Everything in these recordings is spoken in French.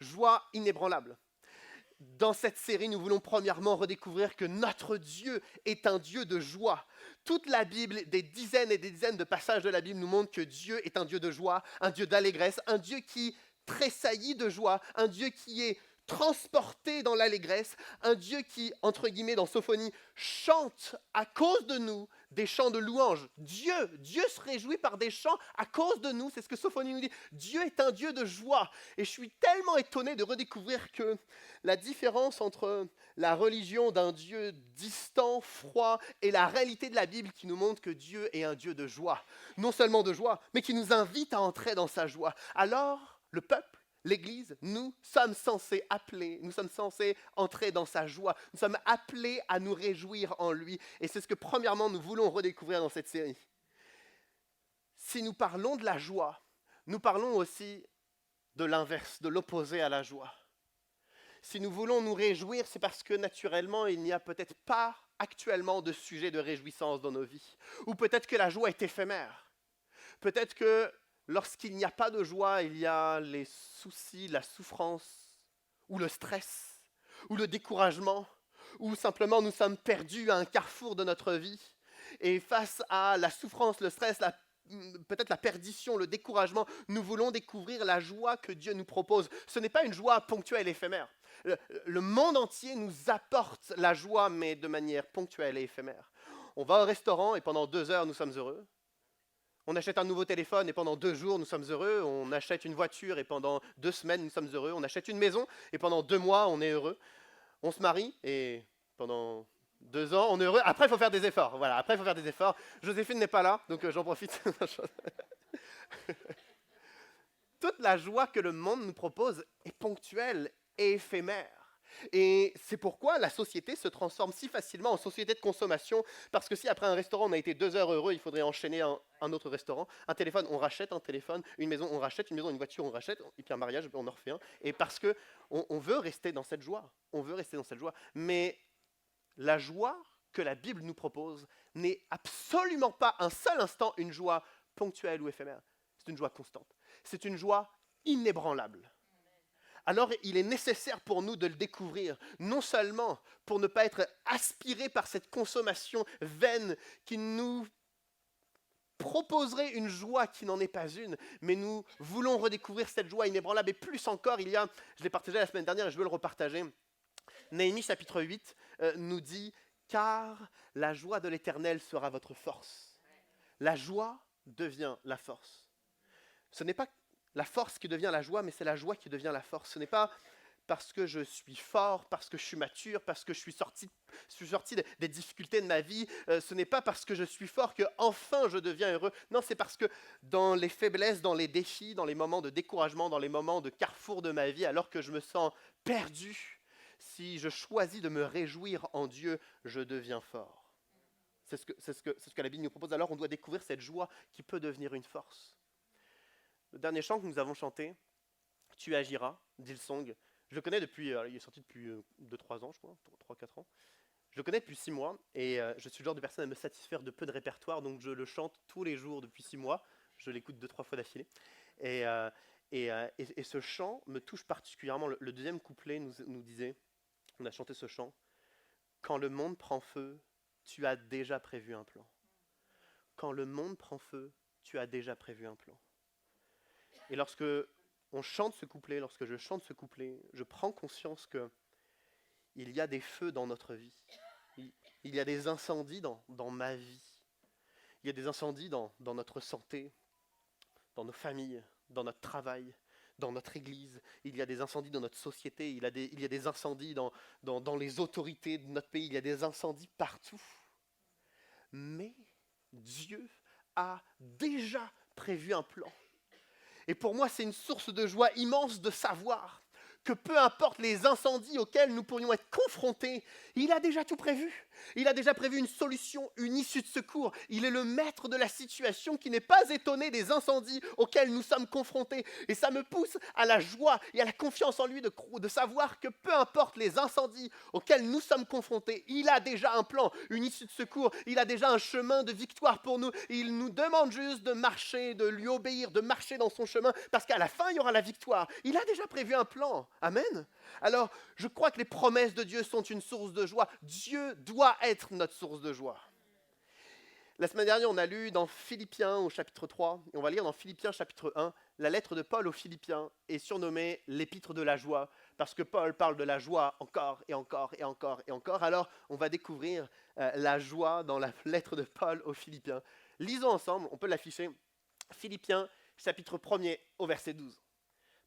joie inébranlable. Dans cette série, nous voulons premièrement redécouvrir que notre Dieu est un Dieu de joie. Toute la Bible, des dizaines et des dizaines de passages de la Bible nous montrent que Dieu est un Dieu de joie, un Dieu d'allégresse, un Dieu qui tressaillit de joie, un Dieu qui est transporté dans l'allégresse, un Dieu qui, entre guillemets, dans Sophonie, chante à cause de nous des chants de louange. Dieu se réjouit par des chants à cause de nous, c'est ce que Sophonie nous dit. Dieu est un Dieu de joie. Et je suis tellement étonné de redécouvrir que la différence entre la religion d'un Dieu distant, froid, et la réalité de la Bible qui nous montre que Dieu est un Dieu de joie. Non seulement de joie, mais qui nous invite à entrer dans sa joie. Alors, le peuple, l'Église, nous sommes censés entrer dans sa joie. Nous sommes appelés à nous réjouir en lui. Et c'est ce que premièrement nous voulons redécouvrir dans cette série. Si nous parlons de la joie, nous parlons aussi de l'inverse, de l'opposé à la joie. Si nous voulons nous réjouir, c'est parce que naturellement, il n'y a peut-être pas actuellement de sujet de réjouissance dans nos vies. Ou peut-être que la joie est éphémère. Peut-être que lorsqu'il n'y a pas de joie, il y a les soucis, la souffrance, ou le stress, ou le découragement, ou simplement nous sommes perdus à un carrefour de notre vie. Et face à la souffrance, le stress, peut-être la perdition, le découragement, nous voulons découvrir la joie que Dieu nous propose. Ce n'est pas une joie ponctuelle et éphémère. Le monde entier nous apporte la joie, mais de manière ponctuelle et éphémère. On va au restaurant et pendant 2 heures, nous sommes heureux. On achète un nouveau téléphone et pendant 2 jours, nous sommes heureux. On achète une voiture et pendant 2 semaines, nous sommes heureux. On achète une maison et pendant 2 mois, on est heureux. On se marie et pendant 2 ans, on est heureux. Après, il faut faire des efforts. Voilà, après, il faut faire des efforts. Joséphine n'est pas là, donc j'en profite. Toute la joie que le monde nous propose est ponctuelle et éphémère. Et c'est pourquoi la société se transforme si facilement en société de consommation, parce que si après un restaurant on a été 2 heures heureux, il faudrait enchaîner un autre restaurant. Un téléphone, on rachète un téléphone. Une maison, on rachète une maison. Une voiture, on rachète. Et puis un mariage, on en refait un. Et parce que on veut rester dans cette joie. On veut rester dans cette joie. Mais la joie que la Bible nous propose n'est absolument pas un seul instant une joie ponctuelle ou éphémère. C'est une joie constante. C'est une joie inébranlable. Alors il est nécessaire pour nous de le découvrir, non seulement pour ne pas être aspirés par cette consommation vaine qui nous proposerait une joie qui n'en est pas une, mais nous voulons redécouvrir cette joie inébranlable. Et plus encore, je l'ai partagé la semaine dernière et je veux le repartager, Néhémie chapitre 8 nous dit « Car la joie de l'Éternel sera votre force ». La joie devient la force. Ce n'est pas la force qui devient la joie, mais c'est la joie qui devient la force. Ce n'est pas parce que je suis fort, parce que je suis mature, parce que je suis sorti des difficultés de ma vie. Ce n'est pas parce que je suis fort que enfin je deviens heureux. Non, c'est parce que dans les faiblesses, dans les défis, dans les moments de découragement, dans les moments de carrefour de ma vie, alors que je me sens perdu, si je choisis de me réjouir en Dieu, je deviens fort. C'est ce que la Bible nous propose. Alors on doit découvrir cette joie qui peut devenir une force. Le dernier chant que nous avons chanté, « Tu agiras », d'Hillsong, je le connais depuis, il est sorti depuis 2-3 ans, je crois, 3-4 ans. Je le connais depuis 6 mois et je suis le genre de personne à me satisfaire de peu de répertoire, donc je le chante tous les jours depuis 6 mois. Je l'écoute 2-3 fois d'affilée. Et ce chant me touche particulièrement. Le deuxième couplet nous disait, on a chanté ce chant, « Quand le monde prend feu, tu as déjà prévu un plan. Quand le monde prend feu, tu as déjà prévu un plan. » Et lorsque on chante ce couplet, lorsque je chante ce couplet, je prends conscience que il y a des feux dans notre vie. Il y a des incendies dans ma vie. Il y a des incendies dans notre santé, dans nos familles, dans notre travail, dans notre église. Il y a des incendies dans notre société. Il y a des incendies dans les autorités de notre pays. Il y a des incendies partout. Mais Dieu a déjà prévu un plan. Et pour moi, c'est une source de joie immense de savoir que peu importe les incendies auxquels nous pourrions être confrontés, il a déjà tout prévu. Il a déjà prévu une solution, une issue de secours. Il est le maître de la situation qui n'est pas étonné des incendies auxquels nous sommes confrontés. Et ça me pousse à la joie et à la confiance en lui de savoir que peu importe les incendies auxquels nous sommes confrontés, il a déjà un plan, une issue de secours. Il a déjà un chemin de victoire pour nous. Il nous demande juste de marcher, de lui obéir, de marcher dans son chemin, parce qu'à la fin, il y aura la victoire. Il a déjà prévu un plan. Amen. Alors, je crois que les promesses de Dieu sont une source de joie. Dieu doit être notre source de joie. La semaine dernière, on a lu dans Philippiens au chapitre 3, et on va lire dans Philippiens chapitre 1, la lettre de Paul aux Philippiens est surnommée l'épître de la joie, parce que Paul parle de la joie encore et encore et encore et encore. Alors, on va découvrir la joie dans la lettre de Paul aux Philippiens. Lisons ensemble, on peut l'afficher, Philippiens chapitre 1er au verset 12.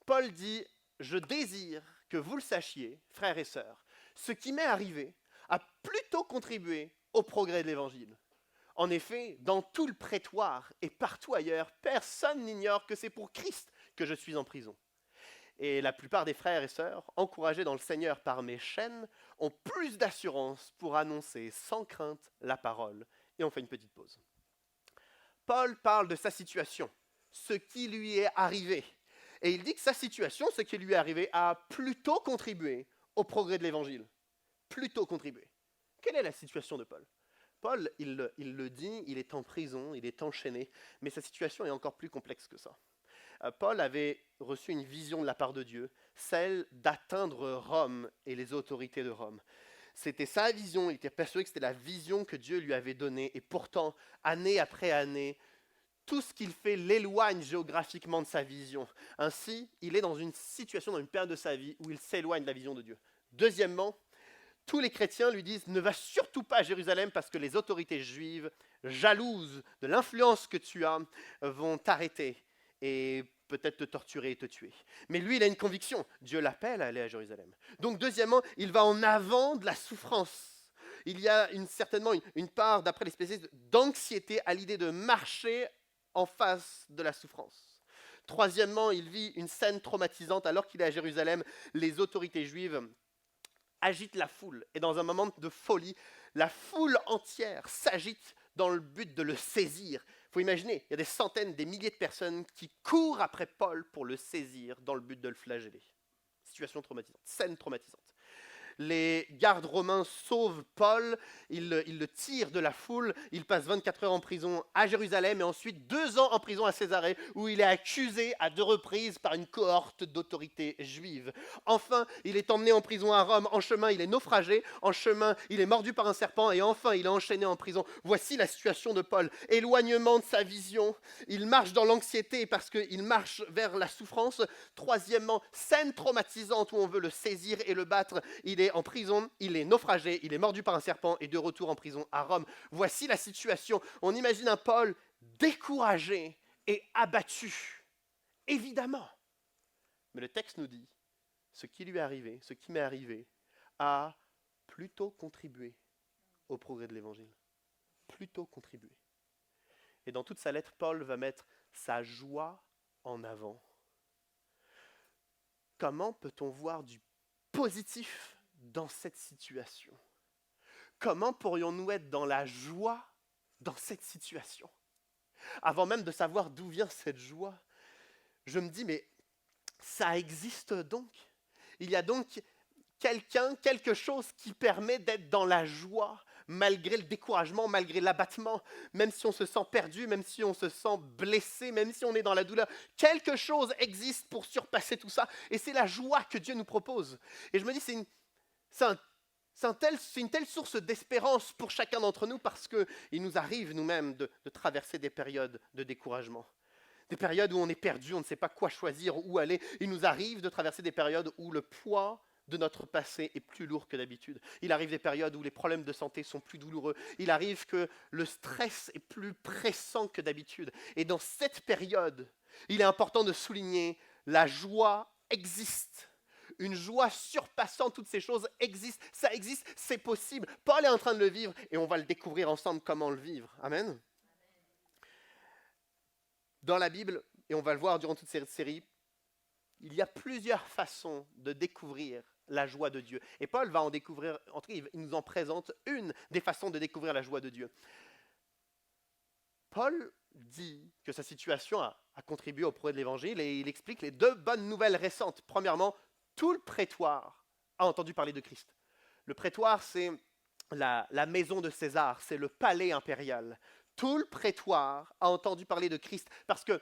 Paul dit « Je désire que vous le sachiez, frères et sœurs, ce qui m'est arrivé a plutôt contribué au progrès de l'Évangile. En effet, dans tout le prétoire et partout ailleurs, personne n'ignore que c'est pour Christ que je suis en prison. Et la plupart des frères et sœurs, encouragés dans le Seigneur par mes chaînes, ont plus d'assurance pour annoncer sans crainte la parole. » Et on fait une petite pause. Paul parle de sa situation, ce qui lui est arrivé. Et il dit que sa situation, ce qui lui est arrivé, a plutôt contribué au progrès de l'Évangile. Plutôt contribué. Quelle est la situation de Paul ? Paul, il le dit, il est en prison, il est enchaîné, mais sa situation est encore plus complexe que ça. Paul avait reçu une vision de la part de Dieu, celle d'atteindre Rome et les autorités de Rome. C'était sa vision, il était persuadé que c'était la vision que Dieu lui avait donnée, et pourtant, année après année, tout ce qu'il fait l'éloigne géographiquement de sa vision. Ainsi, il est dans une situation, dans une période de sa vie où il s'éloigne de la vision de Dieu. Deuxièmement, tous les chrétiens lui disent « Ne va surtout pas à Jérusalem parce que les autorités juives, jalouses de l'influence que tu as, vont t'arrêter et peut-être te torturer et te tuer. » Mais lui, il a une conviction. Dieu l'appelle à aller à Jérusalem. Donc deuxièmement, il va en avant de la souffrance. Il y a certainement une part, d'après les spécialistes, d'anxiété à l'idée de marcher en face de la souffrance. Troisièmement, il vit une scène traumatisante alors qu'il est à Jérusalem. Les autorités juives agite la foule. Et dans un moment de folie, la foule entière s'agite dans le but de le saisir. Il faut imaginer, il y a des centaines, des milliers de personnes qui courent après Paul pour le saisir dans le but de le flageller. Situation traumatisante, scène traumatisante. Les gardes romains sauvent Paul, ils le tirent de la foule, il passe 24 heures en prison à Jérusalem et ensuite 2 ans en prison à Césarée où il est accusé à 2 reprises par une cohorte d'autorités juives. Enfin, il est emmené en prison à Rome, en chemin il est naufragé, en chemin il est mordu par un serpent et enfin il est enchaîné en prison. Voici la situation de Paul, éloignement de sa vision, il marche dans l'anxiété parce qu'il marche vers la souffrance. Troisièmement, scène traumatisante où on veut le saisir et le battre, il est en prison, il est naufragé, il est mordu par un serpent et de retour en prison à Rome. Voici la situation. On imagine un Paul découragé et abattu. Évidemment. Mais le texte nous dit, ce qui lui est arrivé, ce qui m'est arrivé, a plutôt contribué au progrès de l'Évangile. Plutôt contribué. Et dans toute sa lettre, Paul va mettre sa joie en avant. Comment peut-on voir du positif dans cette situation? Comment pourrions-nous être dans la joie dans cette situation? Avant même de savoir d'où vient cette joie, je me dis, mais ça existe donc. Il y a donc quelque chose qui permet d'être dans la joie, malgré le découragement, malgré l'abattement, même si on se sent perdu, même si on se sent blessé, même si on est dans la douleur. Quelque chose existe pour surpasser tout ça, et c'est la joie que Dieu nous propose. Et je me dis, c'est une telle source d'espérance pour chacun d'entre nous parce qu'il nous arrive nous-mêmes de traverser des périodes de découragement. Des périodes où on est perdu, on ne sait pas quoi choisir, où aller. Il nous arrive de traverser des périodes où le poids de notre passé est plus lourd que d'habitude. Il arrive des périodes où les problèmes de santé sont plus douloureux. Il arrive que le stress est plus pressant que d'habitude. Et dans cette période, il est important de souligner la joie existe. Une joie surpassant toutes ces choses existe, ça existe, c'est possible. Paul est en train de le vivre et on va le découvrir ensemble comment le vivre. Amen. Dans la Bible, et on va le voir durant toute cette série, il y a plusieurs façons de découvrir la joie de Dieu. Et Paul va en découvrir, en tout cas, il nous en présente une des façons de découvrir la joie de Dieu. Paul dit que sa situation a contribué au progrès de l'Évangile et il explique les 2 bonnes nouvelles récentes. Premièrement, tout le prétoire a entendu parler de Christ. Le prétoire, c'est la maison de César, c'est le palais impérial. Tout le prétoire a entendu parler de Christ parce que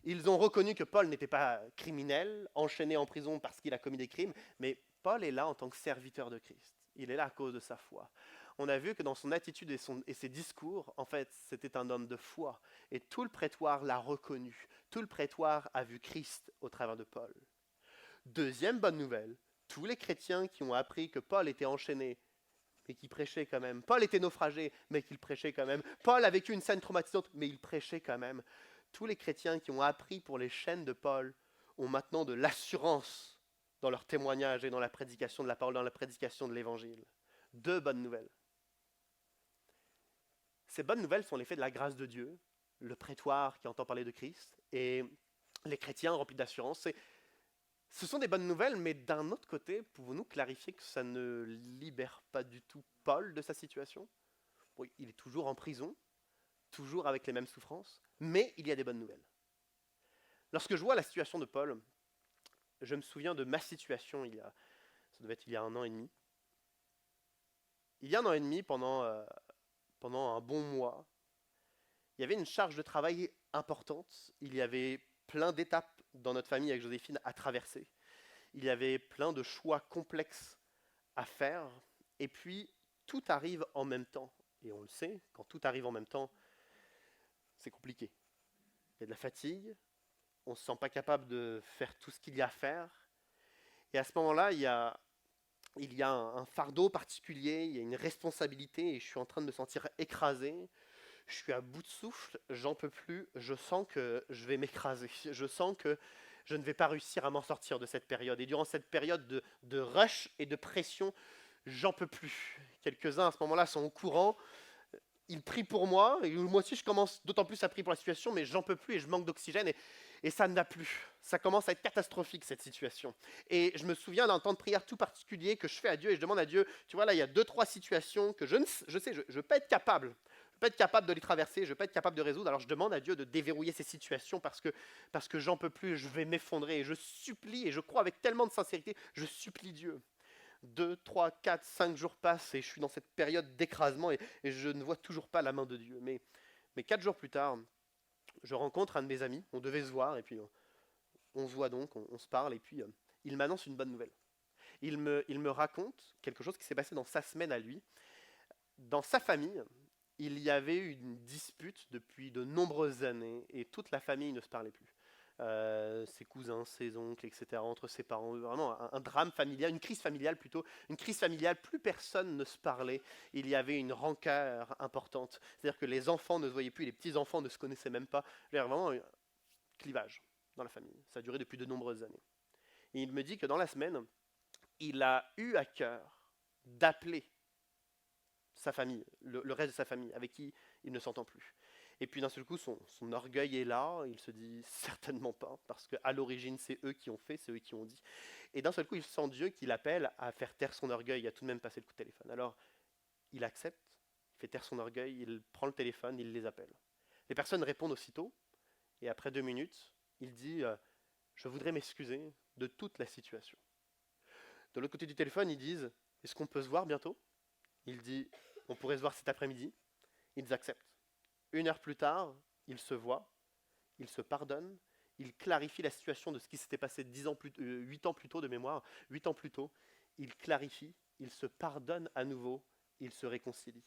Ils ont reconnu que Paul n'était pas criminel, enchaîné en prison parce qu'il a commis des crimes, mais Paul est là en tant que serviteur de Christ. Il est là à cause de sa foi. On a vu que dans son attitude et ses discours, en fait, c'était un homme de foi. Et tout le prétoire l'a reconnu. Tout le prétoire a vu Christ au travers de Paul. Deuxième bonne nouvelle, tous les chrétiens qui ont appris que Paul était enchaîné, mais qui prêchait quand même. Paul était naufragé, mais qu'il prêchait quand même. Paul a vécu une scène traumatisante, mais il prêchait quand même. Tous les chrétiens qui ont appris pour les chaînes de Paul ont maintenant de l'assurance dans leur témoignage et dans la prédication de la parole, dans la prédication de l'évangile. Deux bonnes nouvelles. Ces bonnes nouvelles sont l'effet de la grâce de Dieu, le prétoire qui entend parler de Christ, et les chrétiens remplis d'assurance. Ce sont des bonnes nouvelles, mais d'un autre côté, pouvons-nous clarifier que ça ne libère pas du tout Paul de sa situation? Oui, il est toujours en prison, toujours avec les mêmes souffrances, mais il y a des bonnes nouvelles. Lorsque je vois la situation de Paul, je me souviens de ma situation ça devait être il y a 1 an et demi. Il y a 1 an et demi, pendant un bon mois, il y avait une charge de travail importante, il y avait plein d'étapes dans notre famille avec Joséphine à traverser, il y avait plein de choix complexes à faire, et puis tout arrive en même temps. Et on le sait, quand tout arrive en même temps, c'est compliqué. Il y a de la fatigue, on ne se sent pas capable de faire tout ce qu'il y a à faire, et à ce moment-là, il y a un fardeau particulier, il y a une responsabilité, et je suis en train de me sentir écrasé. Je suis à bout de souffle, j'en peux plus, je sens que je vais m'écraser, je sens que je ne vais pas réussir à m'en sortir de cette période. Et durant cette période de rush et de pression, j'en peux plus. Quelques-uns à ce moment-là sont au courant, ils prient pour moi, et moi aussi je commence d'autant plus à prier pour la situation, mais j'en peux plus et je manque d'oxygène, et ça ne va plus. Ça commence à être catastrophique cette situation. Et je me souviens d'un temps de prière tout particulier que je fais à Dieu, et je demande à Dieu, tu vois là il y a 2-3 situations que je sais, je ne vais pas être capable. Je ne vais pas être capable de les traverser, je ne vais pas être capable de résoudre, alors je demande à Dieu de déverrouiller ces situations parce que j'en peux plus, je vais m'effondrer, et je supplie, et je crois avec tellement de sincérité, je supplie Dieu. 2, 3, 4, 5 jours passent et je suis dans cette période d'écrasement et je ne vois toujours pas la main de Dieu. Mais 4 jours plus tard, je rencontre un de mes amis, on devait se voir et puis on se voit donc, on se parle et puis il m'annonce une bonne nouvelle. Il me raconte quelque chose qui s'est passé dans sa semaine à lui. Dans sa famille, il y avait eu une dispute depuis de nombreuses années et toute la famille ne se parlait plus. Ses cousins, ses oncles, etc., entre ses parents, vraiment un drame familial, une crise familiale plutôt, une crise familiale, plus personne ne se parlait, il y avait une rancœur importante, c'est-à-dire que les enfants ne se voyaient plus, les petits-enfants ne se connaissaient même pas, il y avait vraiment un clivage dans la famille, ça a duré depuis de nombreuses années. Et il me dit que dans la semaine, il a eu à cœur d'appeler sa famille, le reste de sa famille, avec qui il ne s'entend plus. Et puis d'un seul coup, son orgueil est là, il se dit certainement pas, parce qu'à l'origine, c'est eux qui ont fait, c'est eux qui ont dit. Et d'un seul coup, il sent Dieu qui l'appelle à faire taire son orgueil, à tout de même passer le coup de téléphone. Alors, il accepte, il fait taire son orgueil, il prend le téléphone, il les appelle. Les personnes répondent aussitôt, et après 2 minutes, il dit je voudrais m'excuser de toute la situation. De l'autre côté du téléphone, ils disent est-ce qu'on peut se voir bientôt? Il dit on pourrait se voir cet après-midi. Ils acceptent. 1 heure plus tard, ils se voient, ils se pardonnent, ils clarifient la situation de ce qui s'était passé 8 ans plus tôt de mémoire, 8 ans plus tôt. Ils clarifient, ils se pardonnent à nouveau, ils se réconcilient.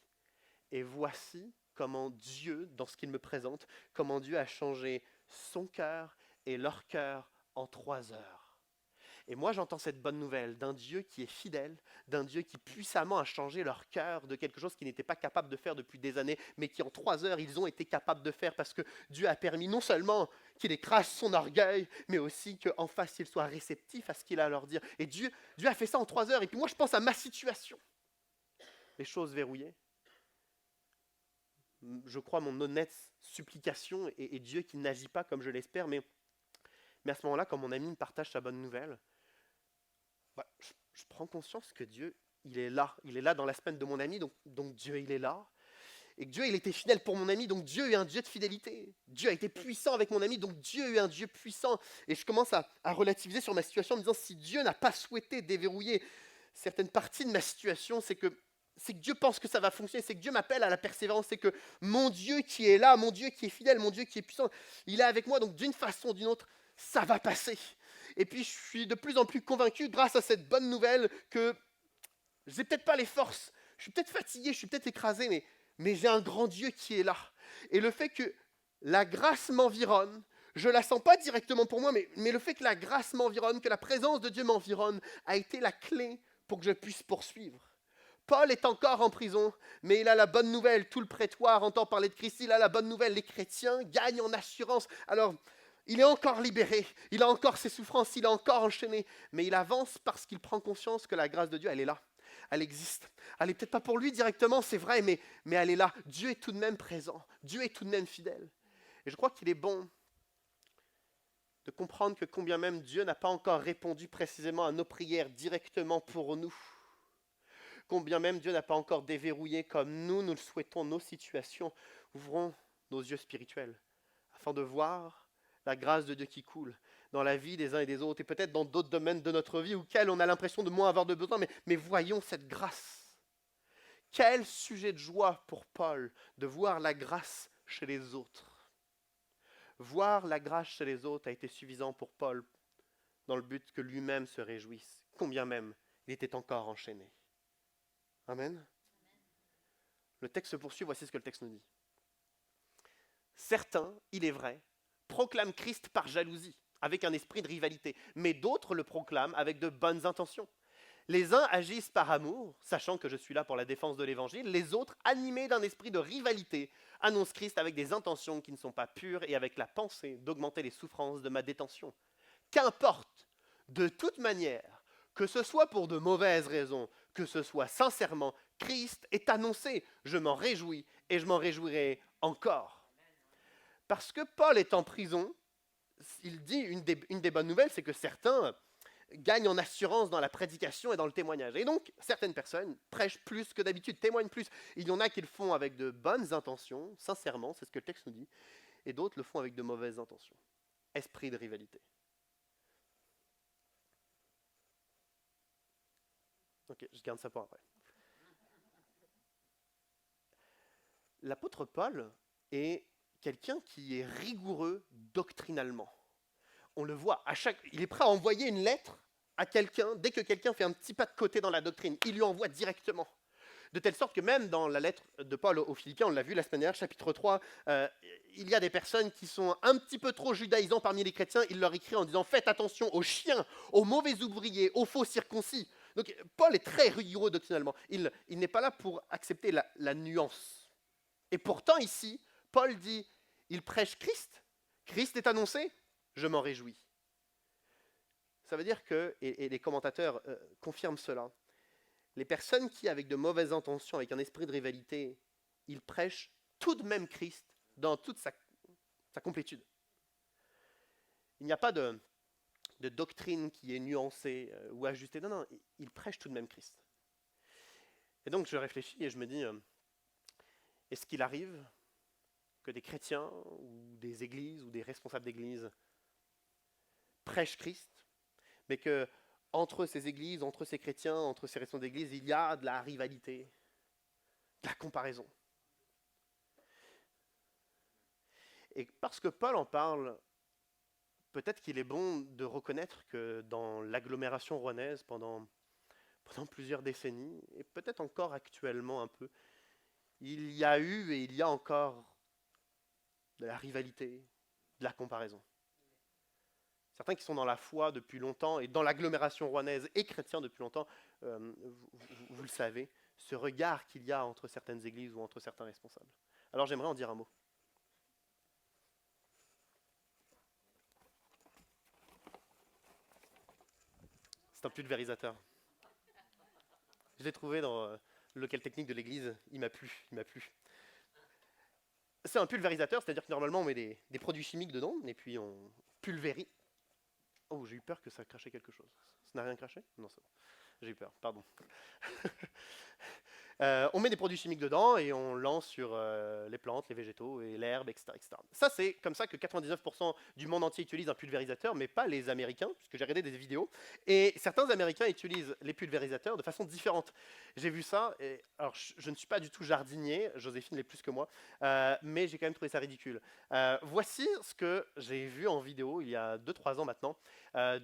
Et voici comment Dieu, dans ce qu'il me présente, comment Dieu a changé son cœur et leur cœur en 3 heures. Et moi, j'entends cette bonne nouvelle d'un Dieu qui est fidèle, d'un Dieu qui puissamment a changé leur cœur de quelque chose qu'ils n'étaient pas capables de faire depuis des années, mais qui en 3 heures, ils ont été capables de faire parce que Dieu a permis non seulement qu'il écrase son orgueil, mais aussi qu'en face, il soit réceptif à ce qu'il a à leur dire. Et Dieu a fait ça en 3 heures. Et puis moi, je pense à ma situation. Les choses verrouillées. Je crois mon honnête supplication et Dieu qui n'agit pas comme je l'espère, mais à ce moment-là, quand mon ami me partage sa bonne nouvelle, je prends conscience que Dieu, il est là dans la semaine de mon ami, donc Dieu, il est là, et que Dieu, il était fidèle pour mon ami, donc Dieu est un Dieu de fidélité. Dieu a été puissant avec mon ami, donc Dieu est un Dieu puissant. Et je commence à relativiser sur ma situation en me disant, si Dieu n'a pas souhaité déverrouiller certaines parties de ma situation, c'est que c'est que Dieu pense que ça va fonctionner, c'est que Dieu m'appelle à la persévérance, c'est que mon Dieu qui est là, mon Dieu qui est fidèle, mon Dieu qui est puissant, il est avec moi, donc d'une façon ou d'une autre, ça va passer. Et puis je suis de plus en plus convaincu, grâce à cette bonne nouvelle, que je n'ai peut-être pas les forces, je suis peut-être fatigué, je suis peut-être écrasé, mais j'ai un grand Dieu qui est là. Et le fait que la grâce m'environne, je ne la sens pas directement pour moi, mais le fait que la grâce m'environne, que la présence de Dieu m'environne, a été la clé pour que je puisse poursuivre. Paul est encore en prison, mais il a la bonne nouvelle, tout le prétoire entend parler de Christ, il a la bonne nouvelle, les chrétiens gagnent en assurance. Alors, il est encore libéré, il a encore ses souffrances, il est encore enchaîné, mais il avance parce qu'il prend conscience que la grâce de Dieu, elle est là, elle existe. Elle n'est peut-être pas pour lui directement, c'est vrai, mais elle est là. Dieu est tout de même présent, Dieu est tout de même fidèle. Et je crois qu'il est bon de comprendre que combien même Dieu n'a pas encore répondu précisément à nos prières directement pour nous, combien même Dieu n'a pas encore déverrouillé comme nous le souhaitons nos situations, ouvrons nos yeux spirituels afin de voir la grâce de Dieu qui coule dans la vie des uns et des autres, et peut-être dans d'autres domaines de notre vie auxquels on a l'impression de moins avoir de besoin, mais voyons cette grâce. Quel sujet de joie pour Paul de voir la grâce chez les autres. Voir la grâce chez les autres a été suffisant pour Paul dans le but que lui-même se réjouisse, combien même il était encore enchaîné. Amen. Le texte se poursuit, voici ce que le texte nous dit. Certains, il est vrai, proclament Christ par jalousie, avec un esprit de rivalité, mais d'autres le proclament avec de bonnes intentions. Les uns agissent par amour, sachant que je suis là pour la défense de l'évangile, les autres, animés d'un esprit de rivalité, annoncent Christ avec des intentions qui ne sont pas pures et avec la pensée d'augmenter les souffrances de ma détention. Qu'importe, de toute manière, que ce soit pour de mauvaises raisons, que ce soit sincèrement, Christ est annoncé. Je m'en réjouis et je m'en réjouirai encore. Parce que Paul est en prison, il dit une des bonnes nouvelles, c'est que certains gagnent en assurance dans la prédication et dans le témoignage. Et donc, certaines personnes prêchent plus que d'habitude, témoignent plus. Il y en a qui le font avec de bonnes intentions, sincèrement, c'est ce que le texte nous dit, et d'autres le font avec de mauvaises intentions. Esprit de rivalité. Ok, je garde ça pour après. L'apôtre Paul est quelqu'un qui est rigoureux doctrinalement. On le voit, il est prêt à envoyer une lettre à quelqu'un, dès que quelqu'un fait un petit pas de côté dans la doctrine, il lui envoie directement. De telle sorte que même dans la lettre de Paul aux Philippiens, on l'a vu la semaine dernière, chapitre 3, il y a des personnes qui sont un petit peu trop judaïsants parmi les chrétiens, il leur écrit en disant « Faites attention aux chiens, aux mauvais ouvriers, aux faux circoncis ». Donc Paul est très rigoureux doctrinalement. Il n'est pas là pour accepter la nuance. Et pourtant ici, Paul dit « Il prêche Christ, Christ est annoncé, je m'en réjouis ». Ça veut dire que, et les commentateurs confirment cela, les personnes qui, avec de mauvaises intentions, avec un esprit de rivalité, ils prêchent tout de même Christ dans toute sa complétude. Il n'y a pas de doctrine qui est nuancée ou ajustée. Non, non, ils prêchent tout de même Christ. Et donc je réfléchis et je me dis, est-ce qu'il arrive que des chrétiens ou des églises ou des responsables d'églises prêchent Christ, mais que entre ces églises, entre ces chrétiens, entre ces responsables d'église, il y a de la rivalité, de la comparaison. Et parce que Paul en parle, peut-être qu'il est bon de reconnaître que dans l'agglomération rouennaise, pendant plusieurs décennies, et peut-être encore actuellement un peu, il y a eu et il y a encore de la rivalité, de la comparaison. Certains qui sont dans la foi depuis longtemps et dans l'agglomération rouennaise et chrétiens depuis longtemps, vous le savez, ce regard qu'il y a entre certaines églises ou entre certains responsables. Alors j'aimerais en dire un mot. C'est un pulvérisateur. Je l'ai trouvé dans le local technique de l'église, il m'a plu. C'est un pulvérisateur, c'est-à-dire que normalement on met des produits chimiques dedans et puis on pulvérise. Oh, j'ai eu peur que ça crachait quelque chose. Ça n'a rien craché? Non, ça va. J'ai eu peur, pardon. On met des produits chimiques dedans et on lance sur les plantes, les végétaux et l'herbe, etc., etc. Ça, c'est comme ça que 99% du monde entier utilise un pulvérisateur, mais pas les Américains, puisque j'ai regardé des vidéos. Et certains Américains utilisent les pulvérisateurs de façon différente. J'ai vu ça, et, alors je ne suis pas du tout jardinier, Joséphine l'est plus que moi, mais j'ai quand même trouvé ça ridicule. Voici ce que j'ai vu en vidéo il y a 2-3 ans maintenant.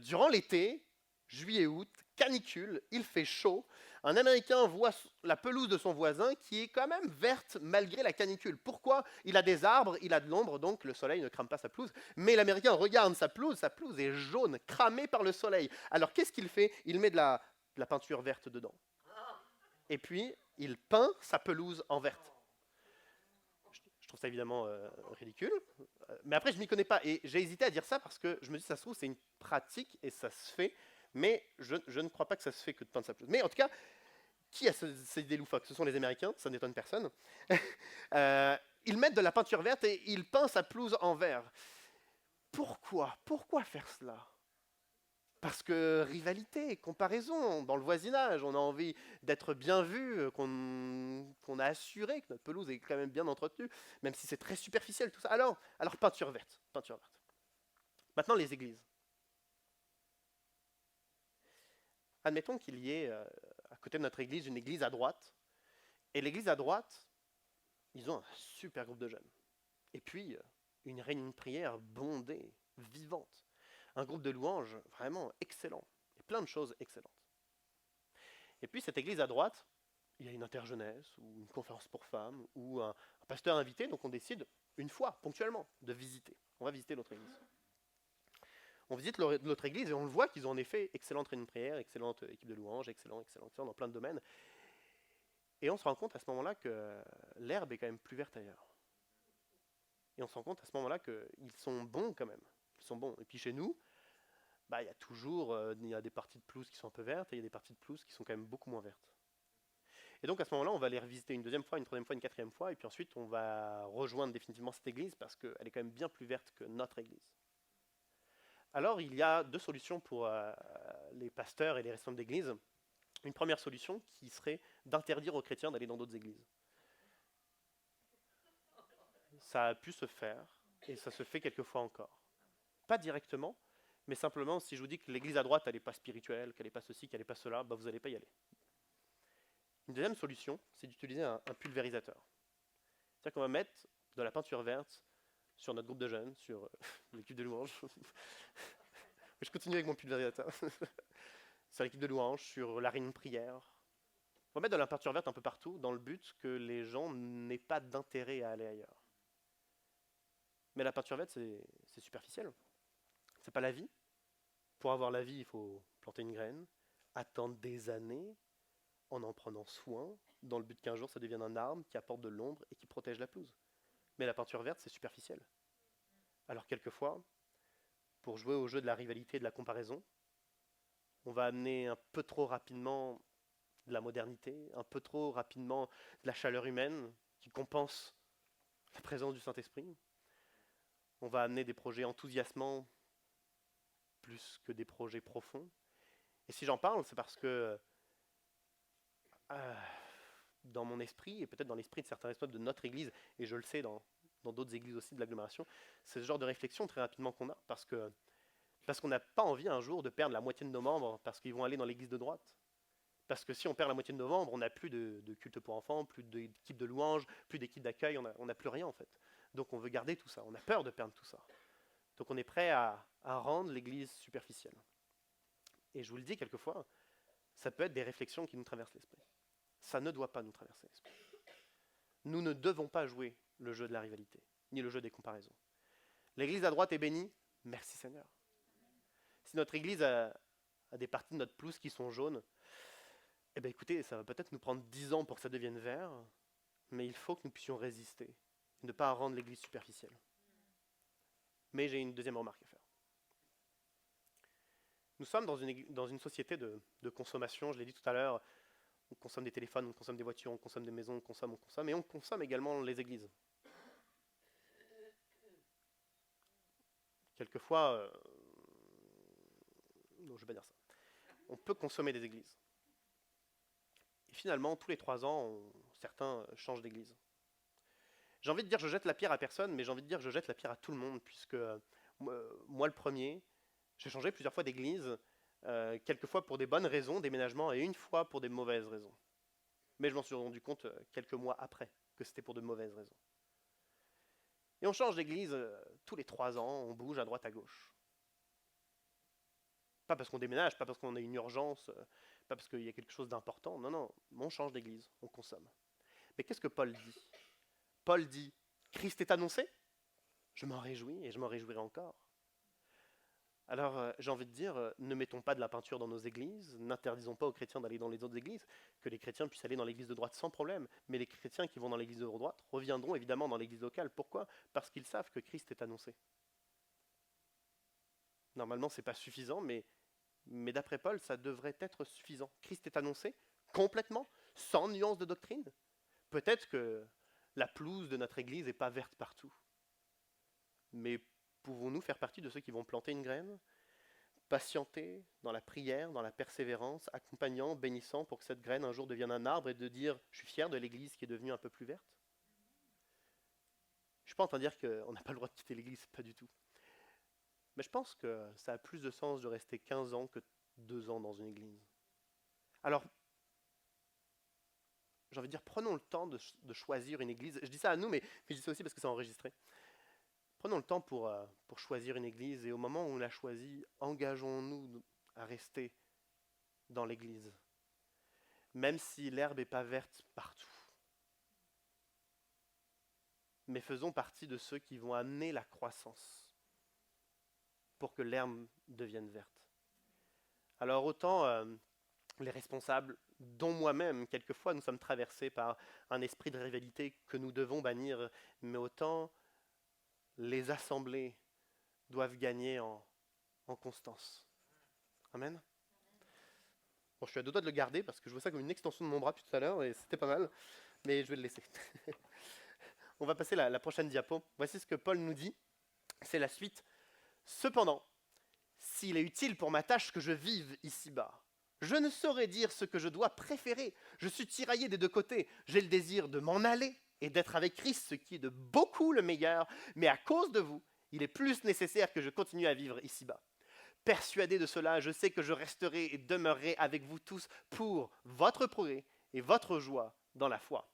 Durant l'été, juillet-août, canicule, il fait chaud. Un Américain voit la pelouse de son voisin qui est quand même verte malgré la canicule. Pourquoi? Il a des arbres, il a de l'ombre, donc le soleil ne crame pas sa pelouse. Mais l'Américain regarde sa pelouse est jaune, cramée par le soleil. Alors qu'est-ce qu'il fait? Il met de la peinture verte dedans. Et puis, il peint sa pelouse en verte. Je trouve ça évidemment ridicule. Mais après, je m'y connais pas. Et j'ai hésité à dire ça parce que je me dis, ça se trouve, c'est une pratique et ça se fait. Mais je ne crois pas que ça se fait que de peindre sa pelouse. Mais en tout cas, qui a ces idées loufoques? Ce sont les Américains, ça n'étonne personne. Ils mettent de la peinture verte et ils peignent sa pelouse en vert. Pourquoi? Pourquoi faire cela? Parce que rivalité, comparaison, dans le voisinage, on a envie d'être bien vu, qu'on a assuré que notre pelouse est quand même bien entretenue, même si c'est très superficiel tout ça. Alors peinture verte, peinture verte. Maintenant les églises. Admettons qu'il y ait à côté de notre église une église à droite, et l'église à droite, ils ont un super groupe de jeunes. Et puis une réunion de prière bondée, vivante. Un groupe de louanges vraiment excellent. Et plein de choses excellentes. Et puis cette église à droite, il y a une interjeunesse, ou une conférence pour femmes, ou un pasteur invité, donc on décide une fois, ponctuellement, de visiter. On va visiter l'autre église. On visite l'autre église et on le voit qu'ils ont en effet excellente réunion de prière, excellente équipe de louanges, excellent dans plein de domaines. Et on se rend compte à ce moment-là que l'herbe est quand même plus verte ailleurs. Et on se rend compte à ce moment-là qu'ils sont bons quand même. Ils sont bons. Et puis chez nous, il y a toujours il y a des parties de pelouse qui sont un peu vertes et il y a des parties de pelouse qui sont quand même beaucoup moins vertes. Et donc à ce moment-là, on va les revisiter une deuxième fois, une troisième fois, une quatrième fois, et puis ensuite on va rejoindre définitivement cette église parce qu'elle est quand même bien plus verte que notre église. Alors il y a deux solutions pour les pasteurs et les responsables d'église. Une première solution qui serait d'interdire aux chrétiens d'aller dans d'autres églises. Ça a pu se faire, et ça se fait quelquefois encore. Pas directement, mais simplement si je vous dis que l'église à droite, elle n'est pas spirituelle, qu'elle n'est pas ceci, qu'elle n'est pas cela, vous n'allez pas y aller. Une deuxième solution, c'est d'utiliser un pulvérisateur. C'est-à-dire qu'on va mettre de la peinture verte sur notre groupe de jeunes, sur l'équipe de louange. Je continue avec mon pulvérisateur. Sur l'équipe de louange, sur la réunion de prière. On va mettre de la peinture verte un peu partout dans le but que les gens n'aient pas d'intérêt à aller ailleurs. Mais la peinture verte, c'est superficiel. C'est pas la vie. Pour avoir la vie, il faut planter une graine, attendre des années, en prenant soin, dans le but qu'un jour ça devienne un arbre qui apporte de l'ombre et qui protège la pelouse. Mais la peinture verte, c'est superficiel. Alors quelquefois, pour jouer au jeu de la rivalité et de la comparaison, on va amener un peu trop rapidement de la modernité, un peu trop rapidement de la chaleur humaine qui compense la présence du Saint-Esprit. On va amener des projets enthousiasmants plus que des projets profonds. Et si j'en parle, c'est parce que dans mon esprit, et peut-être dans l'esprit de certains responsables de notre église, et je le sais dans d'autres églises aussi de l'agglomération, c'est ce genre de réflexion très rapidement qu'on a, parce qu'on n'a pas envie un jour de perdre la moitié de nos membres parce qu'ils vont aller dans l'église de droite. Parce que si on perd la moitié de nos membres, on n'a plus de culte pour enfants, plus d'équipe de louanges, plus d'équipe d'accueil, on n'a plus rien en fait. Donc on veut garder tout ça, on a peur de perdre tout ça. Donc on est prêt à rendre l'église superficielle. Et je vous le dis quelquefois, ça peut être des réflexions qui nous traversent l'esprit. Ça ne doit pas nous traverser l'esprit. Nous ne devons pas jouer le jeu de la rivalité, ni le jeu des comparaisons. L'église à droite est bénie, merci Seigneur. Si notre église a des parties de notre pelouse qui sont jaunes, eh bien écoutez, ça va peut-être nous prendre 10 ans pour que ça devienne vert, mais il faut que nous puissions résister, ne pas rendre l'église superficielle. Mais j'ai une deuxième remarque à faire. Nous sommes dans une société de consommation, je l'ai dit tout à l'heure, on consomme des téléphones, on consomme des voitures, on consomme des maisons, on consomme, et on consomme également les églises. Quelquefois, non, je ne vais pas dire ça. On peut consommer des églises. Et finalement, tous les 3 ans, certains changent d'église. J'ai envie de dire je jette la pierre à personne, mais j'ai envie de dire je jette la pierre à tout le monde, puisque moi le premier, j'ai changé plusieurs fois d'église, quelquefois pour des bonnes raisons, déménagement, et une fois pour des mauvaises raisons. Mais je m'en suis rendu compte quelques mois après que c'était pour de mauvaises raisons. Et on change d'église tous les 3 ans, on bouge à droite à gauche. Pas parce qu'on déménage, pas parce qu'on a une urgence, pas parce qu'il y a quelque chose d'important. Non, non, on change d'église, on consomme. Mais qu'est-ce que Paul dit? Paul dit, Christ est annoncé? Je m'en réjouis et je m'en réjouirai encore. Alors j'ai envie de dire, ne mettons pas de la peinture dans nos églises, n'interdisons pas aux chrétiens d'aller dans les autres églises, que les chrétiens puissent aller dans l'église de droite sans problème, mais les chrétiens qui vont dans l'église de droite reviendront évidemment dans l'église locale. Pourquoi? Parce qu'ils savent que Christ est annoncé. Normalement, ce n'est pas suffisant, mais d'après Paul, ça devrait être suffisant. Christ est annoncé complètement, sans nuance de doctrine. Peut-être que la pelouse de notre église n'est pas verte partout, mais pouvons-nous faire partie de ceux qui vont planter une graine, patienter dans la prière, dans la persévérance, accompagnant, bénissant pour que cette graine un jour devienne un arbre et de dire « je suis fier de l'église qui est devenue un peu plus verte ». Je ne suis pas en train de dire qu'on n'a pas le droit de quitter l'église, pas du tout. Mais je pense que ça a plus de sens de rester 15 ans que 2 ans dans une église. Alors, j'ai envie de dire, prenons le temps de choisir une église. Je dis ça à nous, mais je dis ça aussi parce que c'est enregistré. Prenons le temps pour choisir une église et au moment où on l'a choisie, engageons-nous à rester dans l'église, même si l'herbe n'est pas verte partout. Mais faisons partie de ceux qui vont amener la croissance pour que l'herbe devienne verte. Alors autant les responsables, dont moi-même, quelquefois nous sommes traversés par un esprit de rivalité que nous devons bannir, mais autant les assemblées doivent gagner en constance. Amen. Bon, je suis à 2 doigts de le garder parce que je vois ça comme une extension de mon bras depuis tout à l'heure et c'était pas mal, mais je vais le laisser. On va passer la prochaine diapo. Voici ce que Paul nous dit. C'est la suite. Cependant, s'il est utile pour ma tâche que je vive ici-bas, je ne saurais dire ce que je dois préférer. Je suis tiraillé des 2 côtés. J'ai le désir de m'en aller et d'être avec Christ, ce qui est de beaucoup le meilleur, mais à cause de vous, il est plus nécessaire que je continue à vivre ici-bas. Persuadé de cela, je sais que je resterai et demeurerai avec vous tous pour votre progrès et votre joie dans la foi.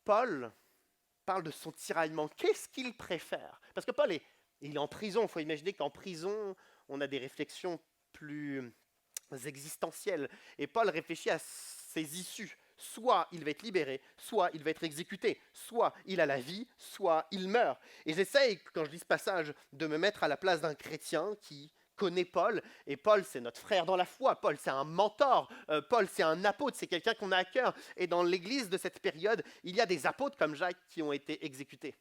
Paul parle de son tiraillement. Qu'est-ce qu'il préfère? Parce que Paul il est en prison. Il faut imaginer qu'en prison, on a des réflexions plus existentielles. Et Paul réfléchit à ses issues. Soit il va être libéré, soit il va être exécuté, soit il a la vie, soit il meurt. Et j'essaye, quand je lis ce passage, de me mettre à la place d'un chrétien qui connaît Paul, et Paul c'est notre frère dans la foi, Paul c'est un mentor, Paul c'est un apôtre, c'est quelqu'un qu'on a à cœur. Et dans l'église de cette période, il y a des apôtres comme Jacques qui ont été exécutés.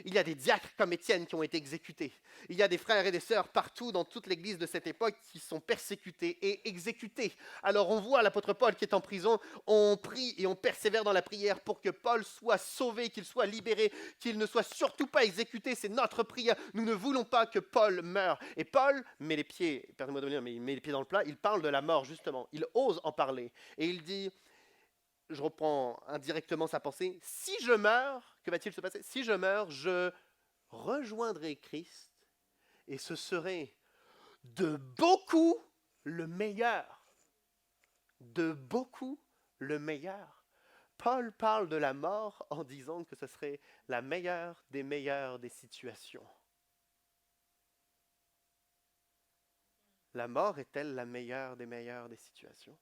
Il y a des diacres comme Étienne qui ont été exécutés. Il y a des frères et des sœurs partout dans toute l'église de cette époque qui sont persécutés et exécutés. Alors on voit l'apôtre Paul qui est en prison, on prie et on persévère dans la prière pour que Paul soit sauvé, qu'il soit libéré, qu'il ne soit surtout pas exécuté. C'est notre prière. Nous ne voulons pas que Paul meure. Et Paul met les pieds, pardonnez-moi de le dire, mais il met les pieds dans le plat, il parle de la mort justement. Il ose en parler. Et il dit... Je reprends indirectement sa pensée. Si je meurs, que va-t-il se passer? Si je meurs, je rejoindrai Christ et ce serait de beaucoup le meilleur. De beaucoup le meilleur. Paul parle de la mort en disant que ce serait la meilleure des situations. La mort est-elle la meilleure des situations?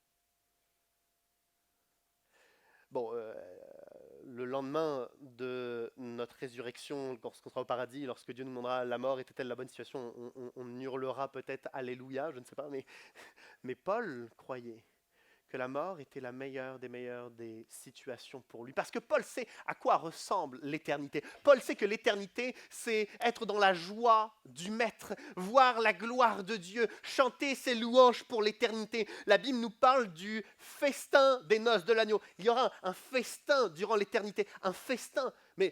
Bon, le lendemain de notre résurrection, lorsqu'on sera au paradis, lorsque Dieu nous demandera la mort était-elle la bonne situation, on hurlera peut-être Alléluia, je ne sais pas, mais Paul croyait que la mort était la meilleure des situations pour lui. Parce que Paul sait à quoi ressemble l'éternité. Paul sait que l'éternité, c'est être dans la joie du Maître, voir la gloire de Dieu, chanter ses louanges pour l'éternité. La Bible nous parle du festin des noces de l'agneau. Il y aura un festin durant l'éternité, un festin. Mais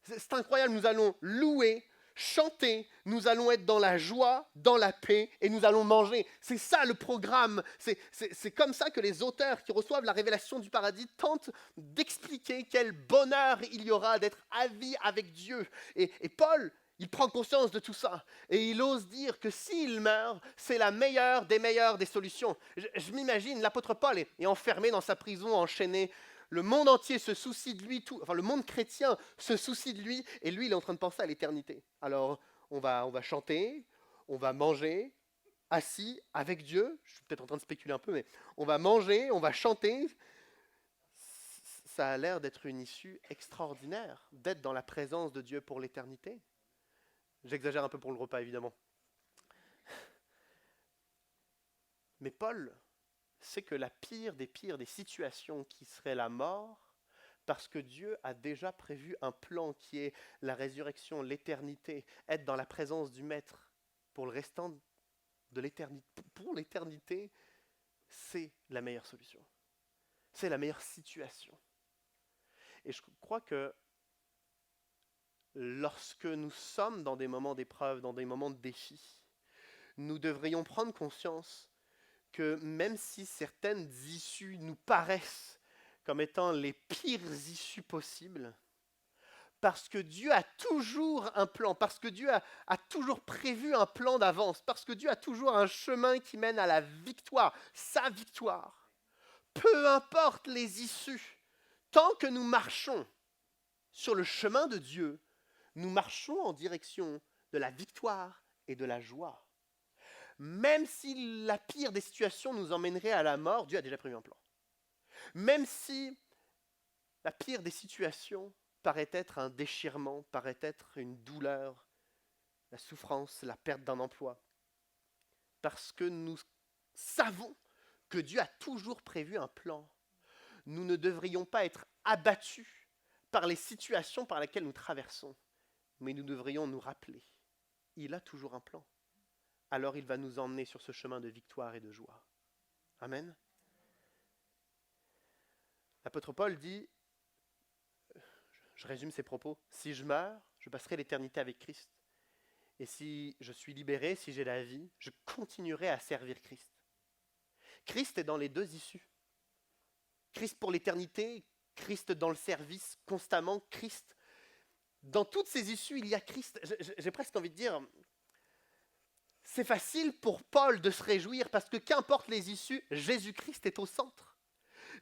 c'est incroyable, nous allons louer, chanter, nous allons être dans la joie, dans la paix, et nous allons manger. C'est ça le programme. C'est comme ça que les auteurs qui reçoivent la révélation du paradis tentent d'expliquer quel bonheur il y aura d'être à vie avec Dieu. Et Paul, il prend conscience de tout ça, et il ose dire que s'il meurt, c'est la meilleure des solutions. Je m'imagine, l'apôtre Paul est enfermé dans sa prison, enchaîné. Le monde entier se soucie de lui, enfin le monde chrétien se soucie de lui, et lui il est en train de penser à l'éternité. Alors on va chanter, on va manger, assis avec Dieu, je suis peut-être en train de spéculer un peu, mais on va manger, on va chanter. Ça a l'air d'être une issue extraordinaire, d'être dans la présence de Dieu pour l'éternité. J'exagère un peu pour le repas évidemment. Mais Paul sait que la pire des situations qui serait la mort, parce que Dieu a déjà prévu un plan qui est la résurrection, l'éternité, être dans la présence du Maître pour le restant de l'éternité. Pour l'éternité, c'est la meilleure solution. C'est la meilleure situation. Et je crois que lorsque nous sommes dans des moments d'épreuve, dans des moments de défi, nous devrions prendre conscience que même si certaines issues nous paraissent comme étant les pires issues possibles, parce que Dieu a toujours un plan, parce que Dieu a toujours prévu un plan d'avance, parce que Dieu a toujours un chemin qui mène à la victoire, sa victoire. Peu importe les issues, tant que nous marchons sur le chemin de Dieu, nous marchons en direction de la victoire et de la joie. Même si la pire des situations nous emmènerait à la mort, Dieu a déjà prévu un plan. Même si la pire des situations paraît être un déchirement, paraît être une douleur, la souffrance, la perte d'un emploi, parce que nous savons que Dieu a toujours prévu un plan, nous ne devrions pas être abattus par les situations par lesquelles nous traversons, mais nous devrions nous rappeler, il a toujours un plan. Alors il va nous emmener sur ce chemin de victoire et de joie. Amen. L'apôtre Paul dit, je résume ses propos, si je meurs, je passerai l'éternité avec Christ. Et si je suis libéré, si j'ai la vie, je continuerai à servir Christ. Christ est dans les deux issues. Christ pour l'éternité, Christ dans le service, constamment Christ. Dans toutes ces issues, il y a Christ. J'ai presque envie de dire, c'est facile pour Paul de se réjouir parce que qu'importe les issues, Jésus-Christ est au centre.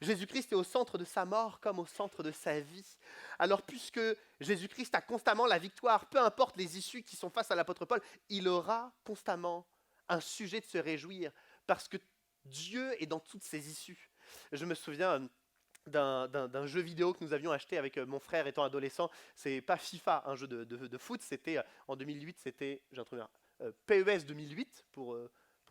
Jésus-Christ est au centre de sa mort comme au centre de sa vie. Alors puisque Jésus-Christ a constamment la victoire, peu importe les issues qui sont face à l'apôtre Paul, il aura constamment un sujet de se réjouir parce que Dieu est dans toutes ces issues. Je me souviens d'un jeu vidéo que nous avions acheté avec mon frère étant adolescent. C'est pas FIFA, un jeu de foot, c'était en 2008, c'était, j'ai un truc, PES 2008, pour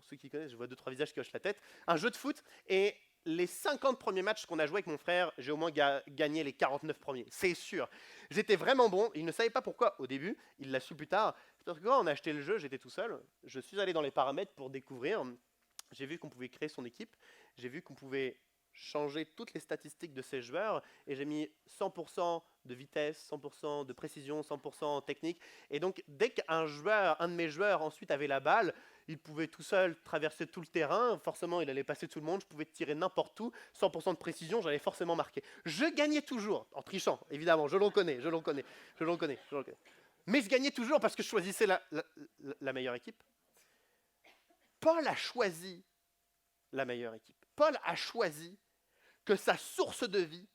ceux qui connaissent, je vois 2-3 visages qui hochent la tête, un jeu de foot, et les 50 premiers matchs qu'on a joués avec mon frère, j'ai au moins gagné les 49 premiers, c'est sûr. J'étais vraiment bon, il ne savait pas pourquoi au début, il l'a su plus tard, parce que quand on a acheté le jeu, j'étais tout seul, je suis allé dans les paramètres pour découvrir, j'ai vu qu'on pouvait créer son équipe, j'ai vu qu'on pouvait changer toutes les statistiques de ces joueurs, et j'ai mis 100% de vitesse, 100% de précision, 100% technique, et donc dès qu'un joueur, un de mes joueurs ensuite avait la balle, il pouvait tout seul traverser tout le terrain, forcément il allait passer tout le monde, je pouvais tirer n'importe où, 100% de précision, j'allais forcément marquer. Je gagnais toujours, en trichant, évidemment, je le reconnais. Mais je gagnais toujours parce que je choisissais la meilleure équipe. Paul a choisi la meilleure équipe. Paul a choisi que sa source de vie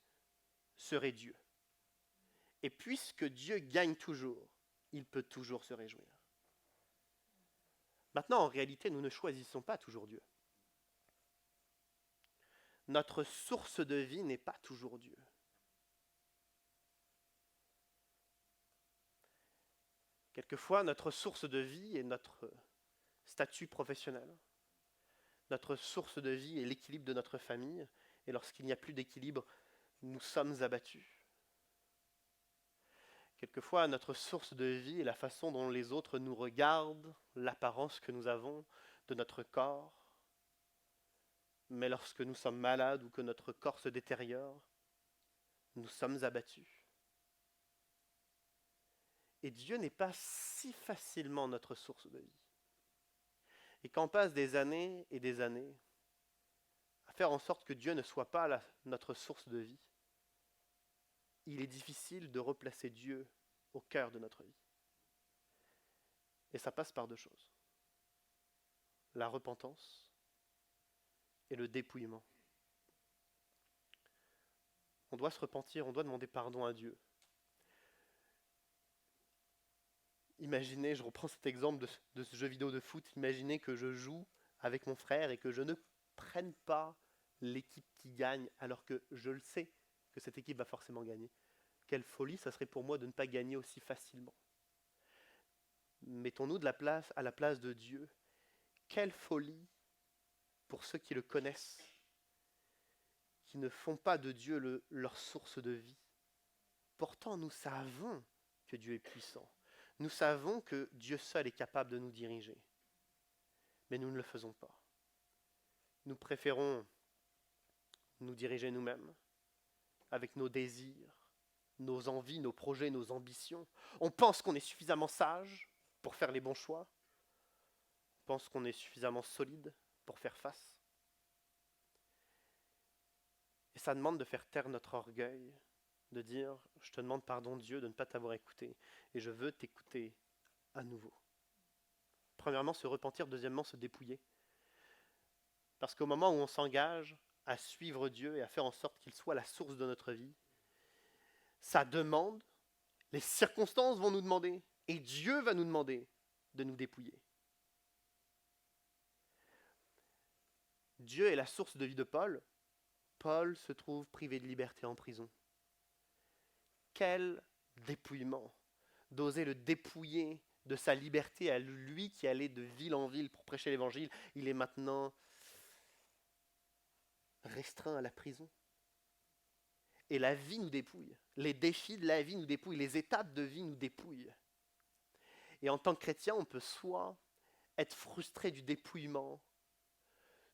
serait Dieu. Et puisque Dieu gagne toujours, il peut toujours se réjouir. Maintenant, en réalité, nous ne choisissons pas toujours Dieu. Notre source de vie n'est pas toujours Dieu. Quelquefois, notre source de vie est notre statut professionnel. Notre source de vie est l'équilibre de notre famille. Et lorsqu'il n'y a plus d'équilibre, nous sommes abattus. Quelquefois, notre source de vie est la façon dont les autres nous regardent, l'apparence que nous avons de notre corps. Mais lorsque nous sommes malades ou que notre corps se détériore, nous sommes abattus. Et Dieu n'est pas si facilement notre source de vie. Et quand on passe des années et des années à faire en sorte que Dieu ne soit pas notre source de vie, il est difficile de replacer Dieu au cœur de notre vie. Et ça passe par deux choses. La repentance et le dépouillement. On doit se repentir, on doit demander pardon à Dieu. Imaginez, je reprends cet exemple de ce jeu vidéo de foot, imaginez que je joue avec mon frère et que je ne prenne pas l'équipe qui gagne alors que je le sais que cette équipe va forcément gagner. Quelle folie ça serait pour moi de ne pas gagner aussi facilement. Mettons-nous à la place de Dieu. Quelle folie pour ceux qui le connaissent, qui ne font pas de Dieu leur source de vie. Pourtant, nous savons que Dieu est puissant. Nous savons que Dieu seul est capable de nous diriger. Mais nous ne le faisons pas. Nous préférons nous diriger nous-mêmes, avec nos désirs, nos envies, nos projets, nos ambitions. On pense qu'on est suffisamment sage pour faire les bons choix. On pense qu'on est suffisamment solide pour faire face. Et ça demande de faire taire notre orgueil, de dire « Je te demande pardon Dieu de ne pas t'avoir écouté et je veux t'écouter à nouveau. » Premièrement, se repentir. Deuxièmement, se dépouiller. Parce qu'au moment où on s'engage à suivre Dieu et à faire en sorte qu'il soit la source de notre vie, ça demande, les circonstances vont nous demander, et Dieu va nous demander de nous dépouiller. Dieu est la source de vie de Paul. Paul se trouve privé de liberté en prison. Quel dépouillement d'oser le dépouiller de sa liberté à lui qui allait de ville en ville pour prêcher l'évangile. Il est maintenant restreint à la prison. Et la vie nous dépouille. Les défis de la vie nous dépouillent. Les étapes de vie nous dépouillent. Et en tant que chrétien, on peut soit être frustré du dépouillement,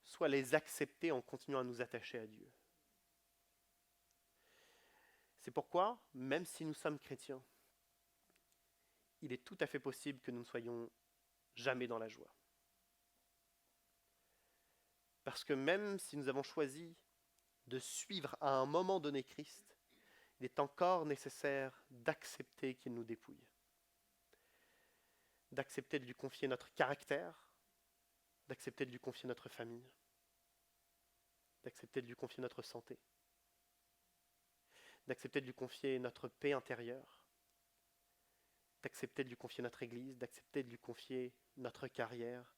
soit les accepter en continuant à nous attacher à Dieu. C'est pourquoi, même si nous sommes chrétiens, il est tout à fait possible que nous ne soyons jamais dans la joie. Parce que même si nous avons choisi de suivre à un moment donné Christ, il est encore nécessaire d'accepter qu'il nous dépouille. D'accepter de lui confier notre caractère, d'accepter de lui confier notre famille, d'accepter de lui confier notre santé, d'accepter de lui confier notre paix intérieure, d'accepter de lui confier notre Église, d'accepter de lui confier notre carrière.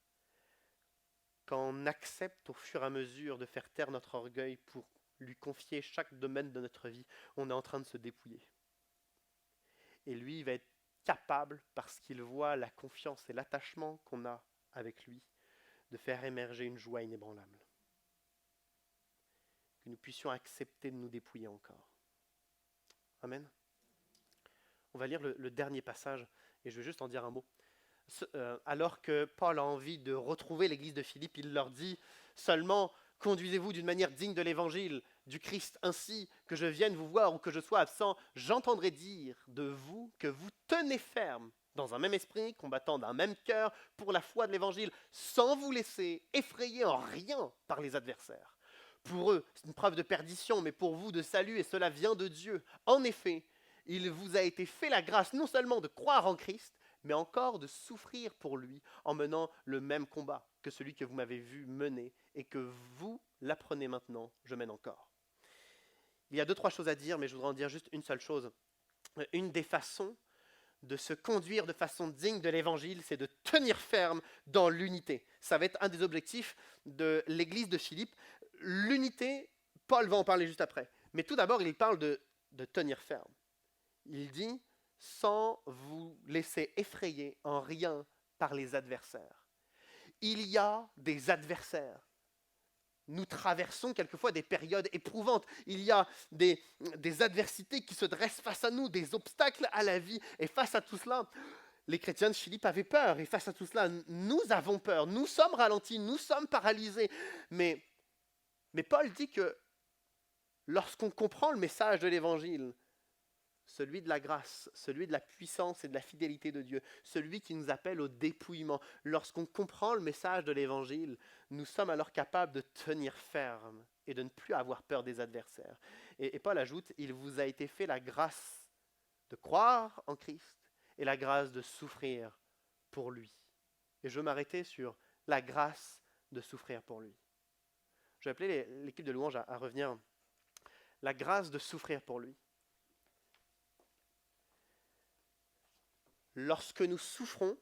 Quand on accepte au fur et à mesure de faire taire notre orgueil pour lui confier chaque domaine de notre vie, on est en train de se dépouiller. Et lui, il va être capable, parce qu'il voit la confiance et l'attachement qu'on a avec lui, de faire émerger une joie inébranlable. Que nous puissions accepter de nous dépouiller encore. Amen. On va lire le dernier passage, et je vais juste en dire un mot. Alors que Paul a envie de retrouver l'église de Philippe, il leur dit seulement « Conduisez-vous d'une manière digne de l'évangile du Christ, ainsi que je vienne vous voir ou que je sois absent, j'entendrai dire de vous que vous tenez ferme dans un même esprit, combattant d'un même cœur pour la foi de l'évangile, sans vous laisser effrayer en rien par les adversaires. Pour eux, c'est une preuve de perdition, mais pour vous de salut, et cela vient de Dieu. En effet, il vous a été fait la grâce non seulement de croire en Christ, mais encore de souffrir pour lui en menant le même combat que celui que vous m'avez vu mener et que vous l'apprenez maintenant, je mène encore. » Il y a 2-3 choses à dire, mais je voudrais en dire juste une seule chose. Une des façons de se conduire de façon digne de l'évangile, c'est de tenir ferme dans l'unité. Ça va être un des objectifs de l'église de Philippe. L'unité, Paul va en parler juste après. Mais tout d'abord, il parle de tenir ferme. Il dit « sans vous laisser effrayer en rien par les adversaires ». Il y a des adversaires. Nous traversons quelquefois des périodes éprouvantes. Il y a des adversités qui se dressent face à nous, des obstacles à la vie. Et face à tout cela, les chrétiens de Philippe avaient peur. Et face à tout cela, nous avons peur. Nous sommes ralentis, nous sommes paralysés. Mais Paul dit que lorsqu'on comprend le message de l'Évangile, celui de la grâce, celui de la puissance et de la fidélité de Dieu, celui qui nous appelle au dépouillement. Lorsqu'on comprend le message de l'Évangile, nous sommes alors capables de tenir ferme et de ne plus avoir peur des adversaires. Et Paul ajoute, il vous a été fait la grâce de croire en Christ et la grâce de souffrir pour lui. Et je veux m'arrêter sur la grâce de souffrir pour lui. Je vais appeler l'équipe de louange à revenir. La grâce de souffrir pour lui. Lorsque nous souffrons,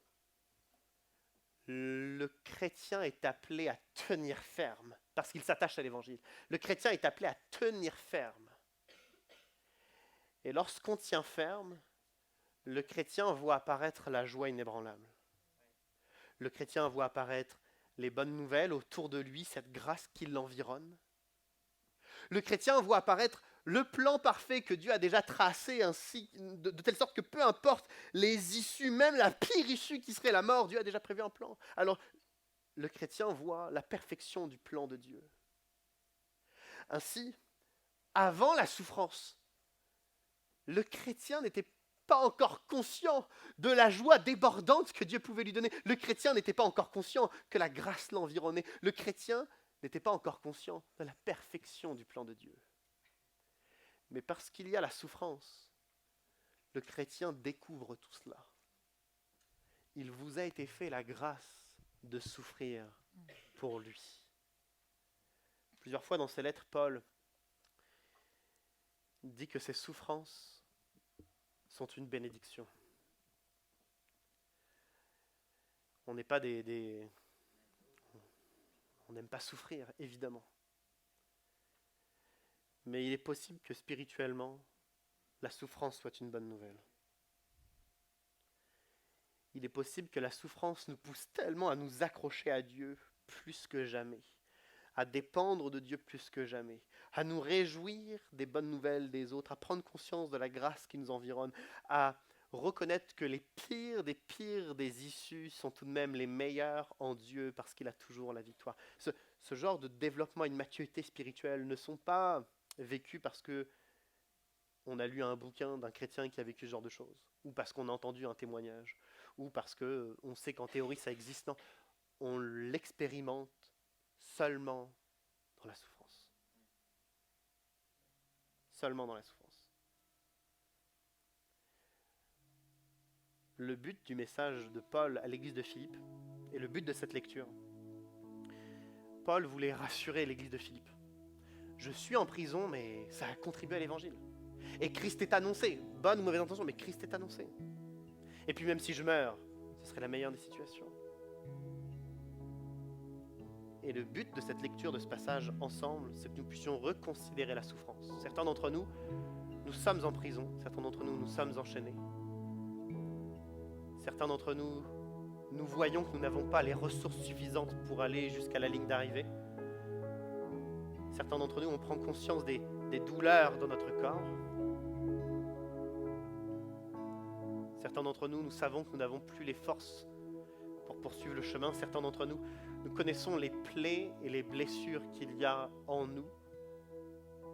le chrétien est appelé à tenir ferme, parce qu'il s'attache à l'évangile. Le chrétien est appelé à tenir ferme. Et lorsqu'on tient ferme, le chrétien voit apparaître la joie inébranlable. Le chrétien voit apparaître les bonnes nouvelles autour de lui, cette grâce qui l'environne. Le chrétien voit apparaître le plan parfait que Dieu a déjà tracé ainsi, de telle sorte que peu importe les issues, même la pire issue qui serait la mort, Dieu a déjà prévu un plan. Alors, le chrétien voit la perfection du plan de Dieu. Ainsi, avant la souffrance, le chrétien n'était pas encore conscient de la joie débordante que Dieu pouvait lui donner. Le chrétien n'était pas encore conscient que la grâce l'environnait. Le chrétien n'était pas encore conscient de la perfection du plan de Dieu. Mais parce qu'il y a la souffrance, le chrétien découvre tout cela. Il vous a été fait la grâce de souffrir pour lui. Plusieurs fois dans ses lettres, Paul dit que ses souffrances sont une bénédiction. On n'est pas on n'aime pas souffrir, évidemment. Mais il est possible que spirituellement, la souffrance soit une bonne nouvelle. Il est possible que la souffrance nous pousse tellement à nous accrocher à Dieu plus que jamais, à dépendre de Dieu plus que jamais, à nous réjouir des bonnes nouvelles des autres, à prendre conscience de la grâce qui nous environne, à reconnaître que les pires des issues sont tout de même les meilleures en Dieu parce qu'il a toujours la victoire. Ce genre de développement et de maturité spirituelle ne sont pas vécus parce que on a lu un bouquin d'un chrétien qui a vécu ce genre de choses, ou parce qu'on a entendu un témoignage, ou parce qu'on sait qu'en théorie ça existe. Non, on l'expérimente seulement dans la souffrance. Seulement dans la souffrance. Le but du message de Paul à l'église de Philippe, et le but de cette lecture, Paul voulait rassurer l'église de Philippe. Je suis en prison, mais ça a contribué à l'évangile. Et Christ est annoncé. Bonne ou mauvaise intention, mais Christ est annoncé. Et puis même si je meurs, ce serait la meilleure des situations. Et le but de cette lecture, de ce passage ensemble, c'est que nous puissions reconsidérer la souffrance. Certains d'entre nous, nous sommes en prison. Certains d'entre nous, nous sommes enchaînés. Certains d'entre nous, nous voyons que nous n'avons pas les ressources suffisantes pour aller jusqu'à la ligne d'arrivée. Certains d'entre nous, on prend conscience des douleurs dans notre corps. Certains d'entre nous, nous savons que nous n'avons plus les forces pour poursuivre le chemin. Certains d'entre nous, nous connaissons les plaies et les blessures qu'il y a en nous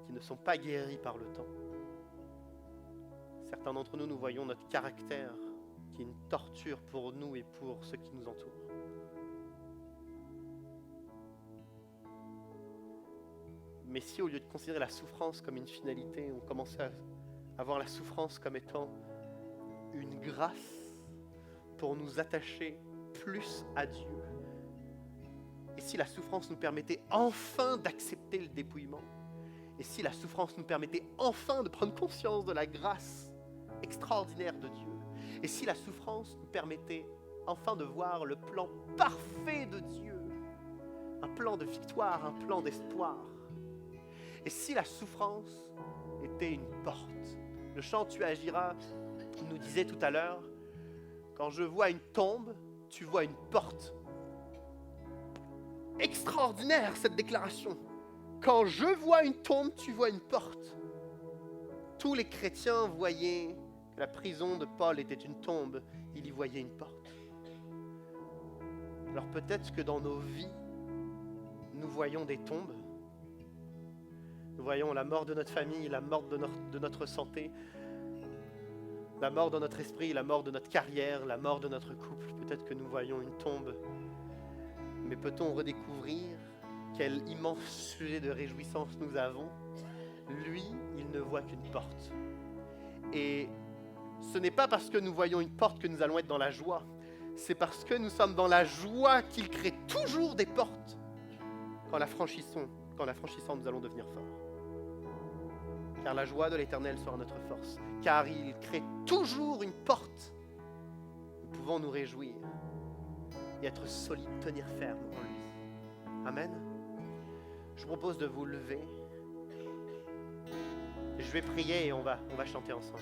qui ne sont pas guéries par le temps. Certains d'entre nous, nous voyons notre caractère qui est une torture pour nous et pour ceux qui nous entourent. Mais si au lieu de considérer la souffrance comme une finalité, on commençait à voir la souffrance comme étant une grâce pour nous attacher plus à Dieu, et si la souffrance nous permettait enfin d'accepter le dépouillement, et si la souffrance nous permettait enfin de prendre conscience de la grâce extraordinaire de Dieu, et si la souffrance nous permettait enfin de voir le plan parfait de Dieu, un plan de victoire, un plan d'espoir, et si la souffrance était une porte. Le chant Tu agiras nous disait tout à l'heure, quand je vois une tombe, tu vois une porte. Extraordinaire cette déclaration. Quand je vois une tombe, tu vois une porte. Tous les chrétiens voyaient que la prison de Paul était une tombe, ils y voyaient une porte. Alors peut-être que dans nos vies, nous voyons des tombes. Nous voyons la mort de notre famille, la mort de notre santé. La mort dans notre esprit, la mort de notre carrière, la mort de notre couple. Peut-être que nous voyons une tombe. Mais peut-on redécouvrir quel immense sujet de réjouissance nous avons? Lui, il ne voit qu'une porte. Et ce n'est pas parce que nous voyons une porte que nous allons être dans la joie. C'est parce que nous sommes dans la joie qu'il crée toujours des portes. Qu'en la franchissant, nous allons devenir forts. Car la joie de l'Éternel sera notre force. Car il crée toujours une porte. Nous pouvons nous réjouir et être solides, tenir ferme en lui. Amen. Je vous propose de vous lever. Je vais prier et on va chanter ensemble.